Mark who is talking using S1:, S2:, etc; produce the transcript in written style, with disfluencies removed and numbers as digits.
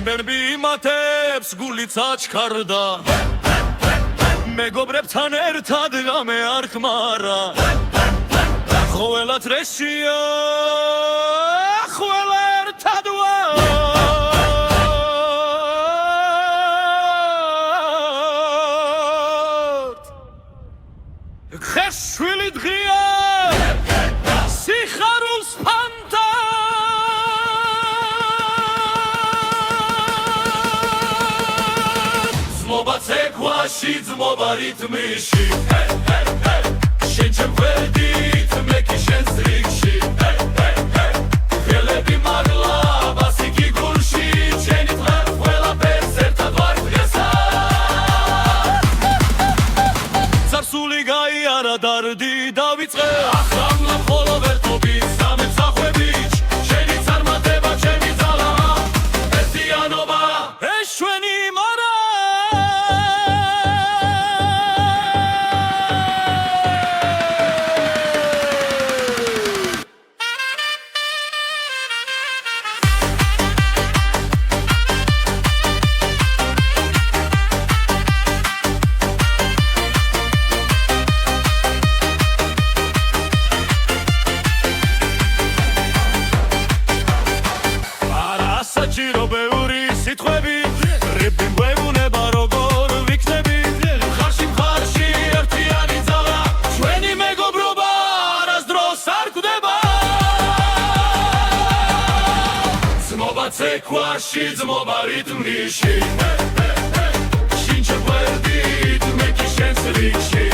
S1: ამბერბი იმათებს გულიც აჩქარდა მეგობრებთან ერთად ღამე არ ხმარა ყველად რეშია ყველა ერთად ვარ ხეშვილი დღია სიხარულს ფანტა ძმობა ცეკვაში ძმობა რითმიში შენ ჩემ გვერდით მე კი შენს რიგში ხელები მაღლა ბასიკი გულში შენი დღე ყველაფერს ერთად ვარ დღესა წარსული გაიარა დარდი დავიწყე ახლა ხოლო ვერტობის სამეცახვებით შენი წარმატება ჩემი ძალა ერთიანობა ეშვენი მარა საჭირო ბევრი სიტყვები რები გვევუნება როგორ ვიქნები მხარში ერთიანი ძალა ჩვენი მეგობრობა არასდროს არ გვდება ძმობა ცეკვაში ძმობა რითმიში შინ ჩემ გვერდით მე კი შენს რიგში